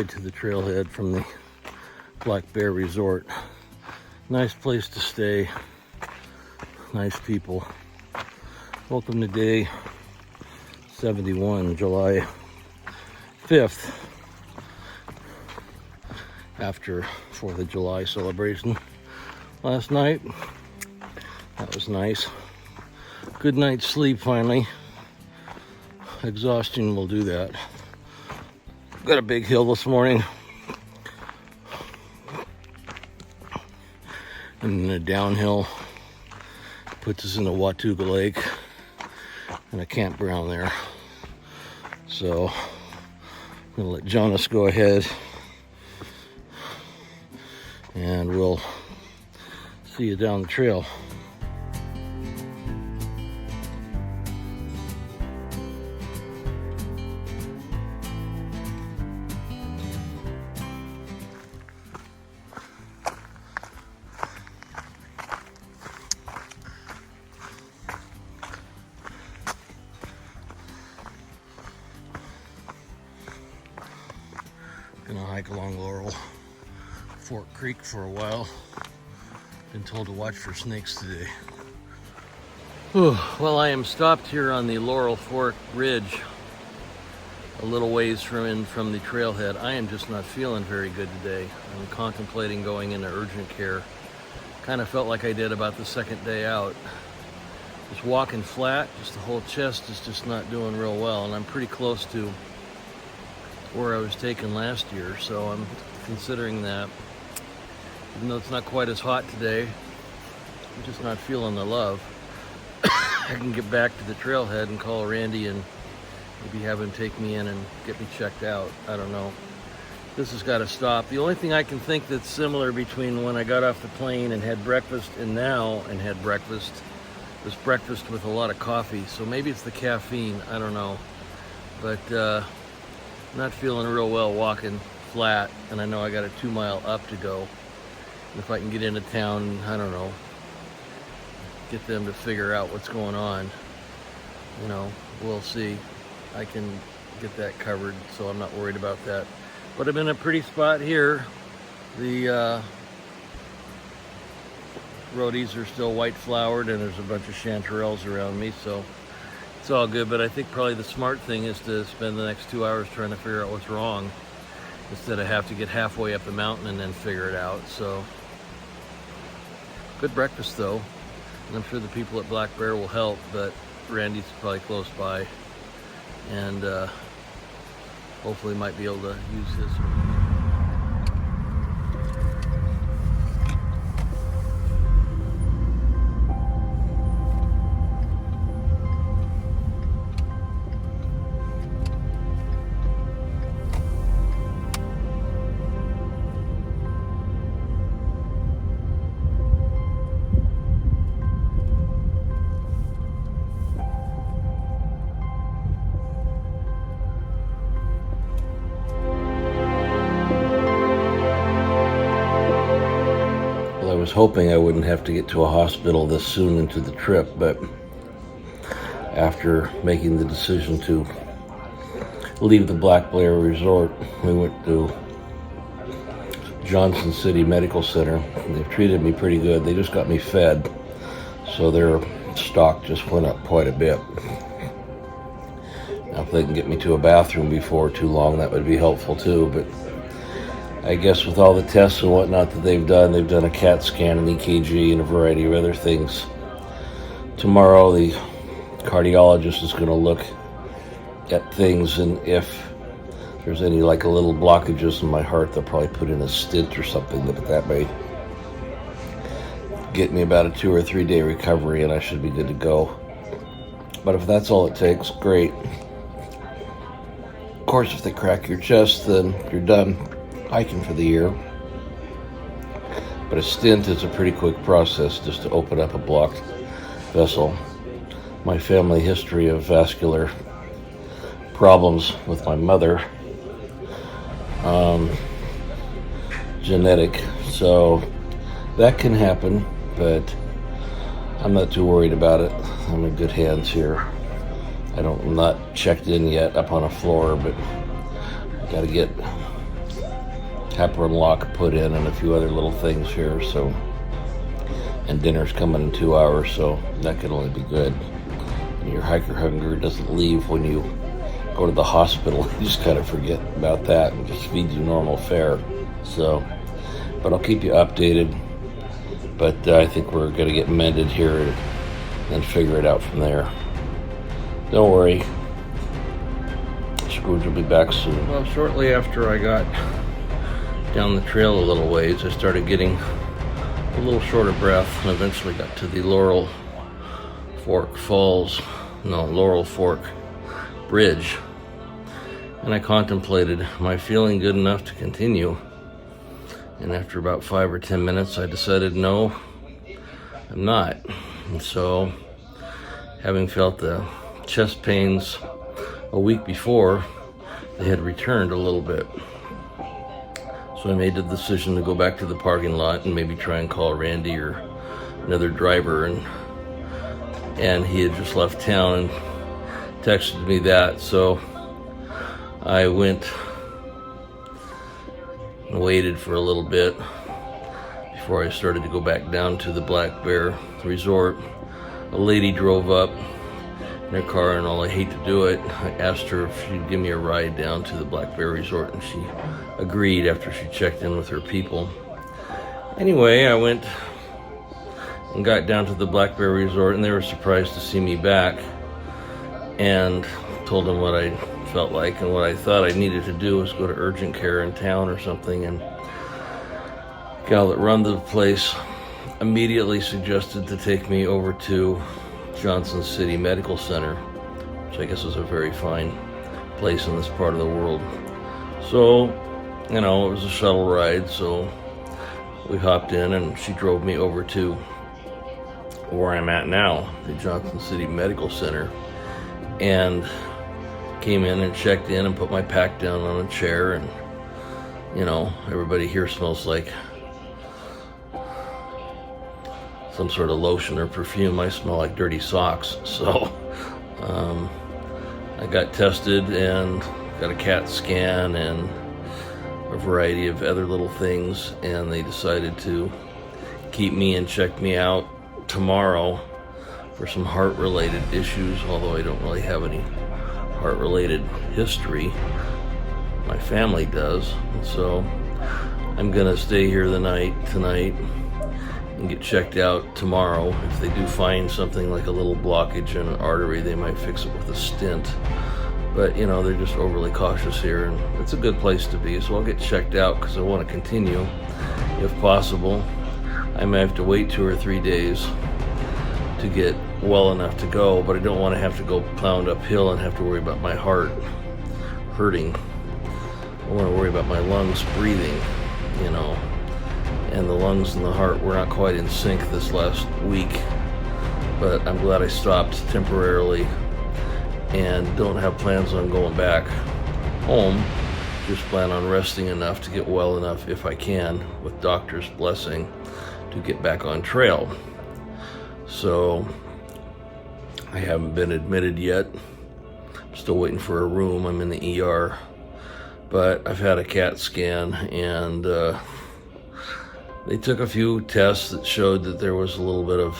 ride to the trailhead from the Black Bear Resort. Nice place to stay, nice people. Welcome to day 71, July 5th, after 4th of July celebration last night. That was nice. Good night's sleep finally. Exhaustion will do that. Got a big hill this morning. And then a downhill puts us in the Watauga Lake and a campground there. So I'm gonna let Jonas go ahead and we'll see you down the trail. Gonna hike along Laurel Fork Creek for a while. Been told to watch for snakes today. Well, I am stopped here on the Laurel Fork Ridge, a little ways from the trailhead. I am just not feeling very good today. I'm contemplating going into urgent care. Kind of felt like I did about the second day out. Just walking flat, just the whole chest is just not doing real well, and I'm pretty close to where I was taken last year, so I'm considering that. Even though it's not quite as hot today, I'm just not feeling the love. I can get back to the trailhead and call Randy and maybe have him take me in and get me checked out. I don't know. This has got to stop. The only thing I can think that's similar between when I got off the plane and had breakfast and now and had breakfast was breakfast with a lot of coffee. So maybe it's the caffeine, I don't know. But not feeling real well walking flat, and I know I got a 2-mile up to go. And if I can get into town, I don't know, get them to figure out what's going on, you know, we'll see. I can get that covered, so I'm not worried about that. But I'm in a pretty spot here. The rhodies are still white flowered, and there's a bunch of chanterelles around me, so it's all good. But I think probably the smart thing is to spend the next 2 hours trying to figure out what's wrong instead of have to get halfway up the mountain and then figure it out. So good breakfast though, and I'm sure the people at Black Bear will help, but Randy's probably close by, and hopefully might be able to use his. I was hoping I wouldn't have to get to a hospital this soon into the trip, but after making the decision to leave the Black Bear Resort, we went to Johnson City Medical Center. They've treated me pretty good. They just got me fed, so their stock just went up quite a bit. Now, if they can get me to a bathroom before too long, that would be helpful too, but I guess with all the tests and whatnot that they've done a CAT scan, an EKG, and a variety of other things. Tomorrow, the cardiologist is going to look at things, and if there's any like a little blockages in my heart, they'll probably put in a stent or something, but that may get me about a 2 or 3 day recovery, and I should be good to go. But if that's all it takes, great. Of course, if they crack your chest, then you're done hiking for the year. But a stent is a pretty quick process just to open up a blocked vessel. My family history of vascular problems with my mother, genetic, so that can happen, but I'm not too worried about it. I'm in good hands here. I'm not checked in yet up on a floor, but I gotta get Tap-run lock put in and a few other little things here. So, and dinner's coming in 2 hours, so that could only be good. And your hiker hunger doesn't leave when you go to the hospital. You just kind of forget about that and just feed you normal fare. So, but I'll keep you updated. But I think we're going to get mended here and then figure it out from there. Don't worry. Scrooge will be back soon. Well, shortly after I got down the trail a little ways, I started getting a little short of breath and eventually got to the Laurel Fork Bridge. And I contemplated, am I feeling good enough to continue? And after about 5 or 10 minutes, I decided, no, I'm not. And so, having felt the chest pains a week before, they had returned a little bit. So I made the decision to go back to the parking lot and maybe try and call Randy or another driver. And he had just left town and texted me that. So I went and waited for a little bit before I started to go back down to the Black Bear Resort. A lady drove up in her car, and I hate to do it, I asked her if she'd give me a ride down to the Black Bear Resort, and she agreed after she checked in with her people. Anyway, I went and got down to the Black Bear Resort, and they were surprised to see me back, and told them what I felt like, and what I thought I needed to do was go to urgent care in town or something. And the gal that run the place immediately suggested to take me over to Johnson City Medical Center, which I guess is a very fine place in this part of the world. So, it was a shuttle ride, so we hopped in and she drove me over to where I'm at now, the Johnson City Medical Center, and came in and checked in and put my pack down on a chair. And everybody here smells like some sort of lotion or perfume. I smell like dirty socks. So I got tested and got a CAT scan and a variety of other little things, and they decided to keep me and check me out tomorrow for some heart-related issues, although I don't really have any heart-related history. My family does. And so I'm gonna stay here tonight and get checked out tomorrow. If they do find something like a little blockage in an artery, they might fix it with a stent. But they're just overly cautious here, and it's a good place to be. So I'll get checked out because I want to continue if possible. I may have to wait 2 or 3 days to get well enough to go, but I don't want to have to go plowing uphill and have to worry about my heart hurting. I want to worry about my lungs breathing, and the lungs and the heart were not quite in sync this last week, but I'm glad I stopped temporarily and don't have plans on going back home. Just plan on resting enough to get well enough, if I can, with doctor's blessing, to get back on trail. So I haven't been admitted yet. I'm still waiting for a room. I'm in the ER, but I've had a CAT scan, and they took a few tests that showed that there was a little bit of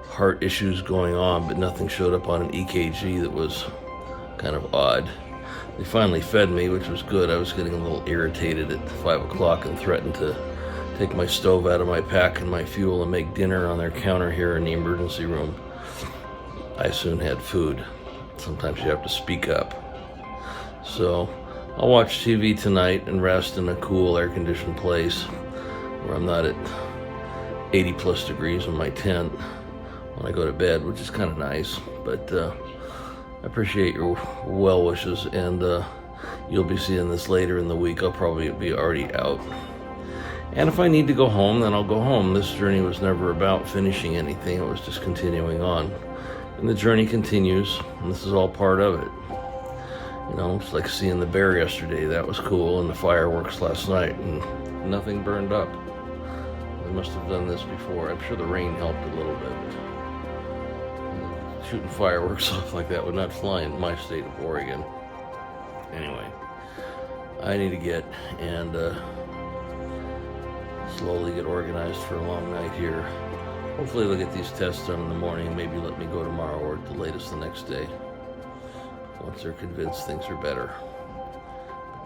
heart issues going on, but nothing showed up on an EKG that was kind of odd. They finally fed me, which was good. I was getting a little irritated at 5 o'clock and threatened to take my stove out of my pack and my fuel and make dinner on their counter here in the emergency room. I soon had food. Sometimes you have to speak up. So I'll watch TV tonight and rest in a cool air-conditioned place where I'm not at 80 plus degrees in my tent when I go to bed, which is kind of nice. But I appreciate your well wishes, and you'll be seeing this later in the week. I'll probably be already out. And if I need to go home, then I'll go home. This journey was never about finishing anything. It was just continuing on. And the journey continues, and this is all part of it. It's like seeing the bear yesterday. That was cool, and the fireworks last night, and nothing burned up. They must have done this before. I'm sure the rain helped a little bit. Shooting fireworks off like that would not fly in my state of Oregon. Anyway, I need to get and slowly get organized for a long night here. Hopefully they'll get these tests done in the morning, maybe let me go tomorrow or at the latest the next day, once they're convinced things are better.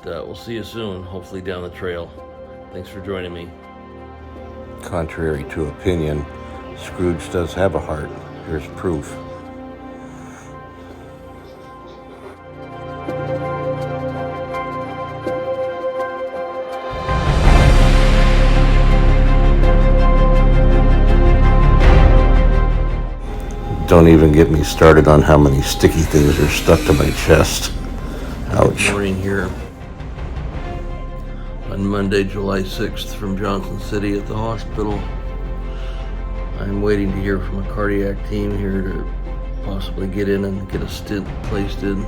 But we'll see you soon, hopefully down the trail. Thanks for joining me. Contrary to opinion, Scrooge does have a heart. Here's proof. Don't even get me started on how many sticky things are stuck to my chest. Ouch. Good morning here on Monday, July 6th from Johnson City at the hospital. I'm waiting to hear from a cardiac team here to possibly get in and get a stent placed in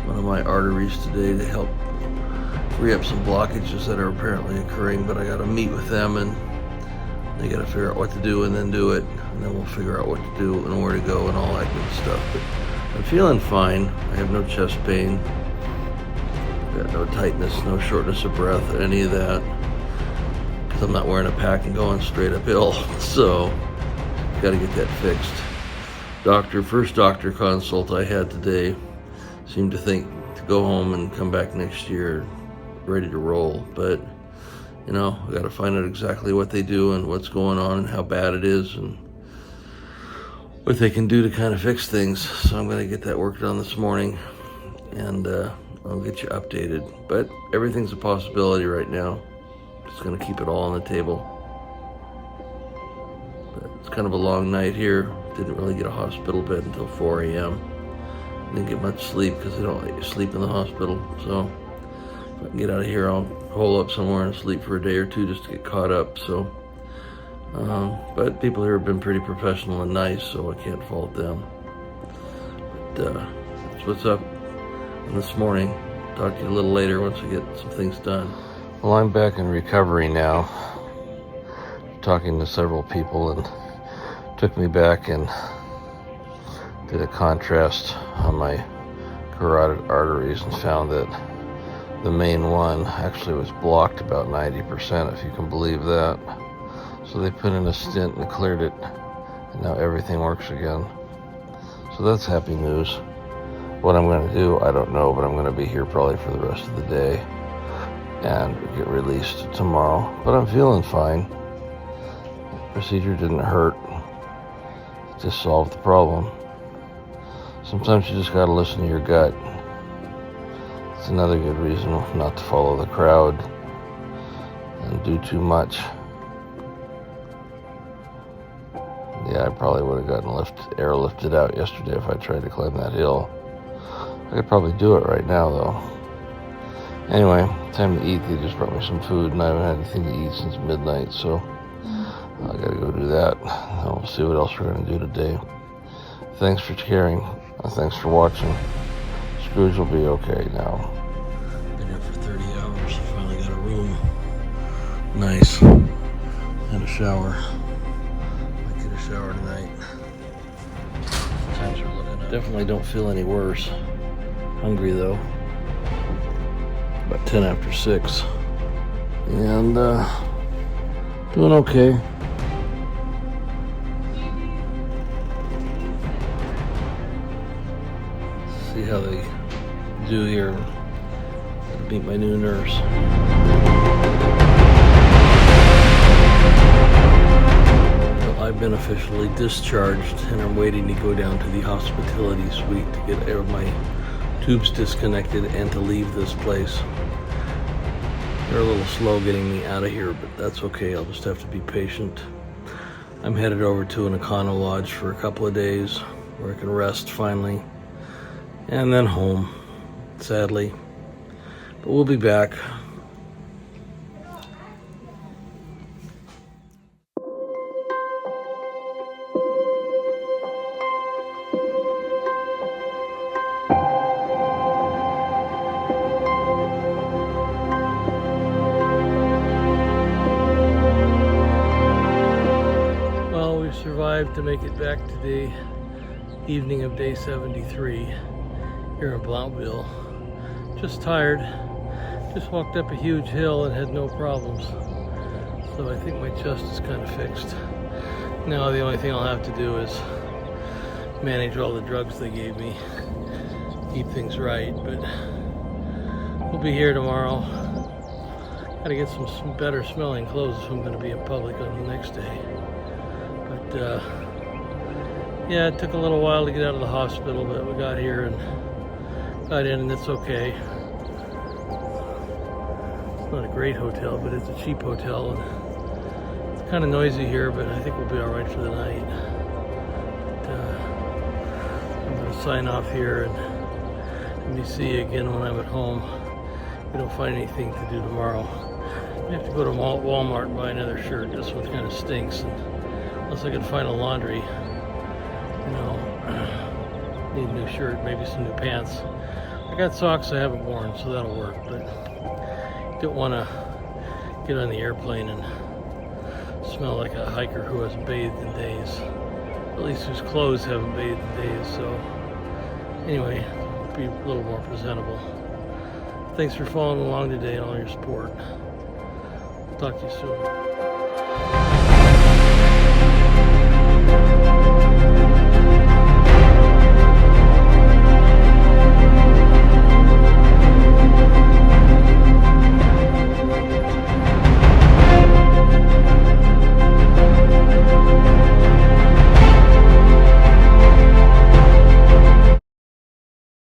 one of my arteries today to help free up some blockages that are apparently occurring, but I got to meet with them and they got to figure out what to do and then do it, and then we'll figure out what to do and where to go and all that good stuff. But I'm feeling fine. I have no chest pain. Got no tightness, no shortness of breath, any of that, because I'm not wearing a pack and going straight uphill. So, got to get that fixed. First doctor consult I had today, seemed to think to go home and come back next year ready to roll. But, you know, I got to find out exactly what they do and what's going on and how bad it is and what they can do to kind of fix things. So I'm going to get that worked on this morning, and I'll get you updated. But everything's a possibility right now. Just going to keep it all on the table. But it's kind of a long night here. Didn't really get a hospital bed until 4 a.m. Didn't get much sleep because they don't let you sleep in the hospital. So if I can get out of here, I'll hole up somewhere and sleep for a day or two just to get caught up. So, but people here have been pretty professional and nice, so I can't fault them. But that's what's up this morning. Talk to you a little later once I get some things done. Well, I'm back in recovery now. Talking to several people, and took me back and did a contrast on my carotid arteries and found that the main one actually was blocked about 90%, if you can believe that. So they put in a stent and cleared it, and now everything works again. So that's happy news. What I'm going to do, I don't know, but I'm going to be here probably for the rest of the day and get released tomorrow. But I'm feeling fine. The procedure didn't hurt. It just solved the problem. Sometimes you just got to listen to your gut. It's another good reason not to follow the crowd and do too much. Yeah, I probably would have gotten airlifted out yesterday if I tried to climb that hill. I could probably do it right now, though. Anyway, time to eat. They just brought me some food, and I haven't had anything to eat since midnight, so I gotta go do that. And we'll see what else we're gonna do today. Thanks for caring. Thanks for watching. Scrooge will be okay now. Been here for 30 hours. I finally got a room. Nice. And a shower. Might get a shower tonight. Times are looking up. Definitely don't feel any worse. Hungry though. About 10 after 6. And doing okay. See how they do here. Meet my new nurse. Well, I've been officially discharged, and I'm waiting to go down to the hospitality suite to get my tubes disconnected and to leave this place. They're a little slow getting me out of here, but that's okay. I'll just have to be patient. I'm headed over to an Econo Lodge for a couple of days where I can rest finally, and then home, sadly. But we'll be back. Well, we survived to make it back today, evening of day 73 here in Blainville. Just tired. Just walked up a huge hill and had no problems. So I think my chest is kind of fixed. Now the only thing I'll have to do is manage all the drugs they gave me. Keep things right, but we'll be here tomorrow. Gotta get some better smelling clothes if I'm gonna be in public on the next day. But yeah, it took a little while to get out of the hospital, but we got here and got in and it's okay. It's not a great hotel, but it's a cheap hotel. And it's kind of noisy here, but I think we'll be all right for the night. But, I'm gonna sign off here and let me see you again when I'm at home. If we don't find anything to do tomorrow, I have to go to Walmart and buy another shirt. This one kind of stinks. And unless I can find a laundry, you know, need a new shirt, maybe some new pants. I got socks I haven't worn, so that'll work. But don't want to get on the airplane and smell like a hiker who hasn't bathed in days. At least whose clothes haven't bathed in days. So anyway, be a little more presentable. Thanks for following along today and all your support. Talk to you soon.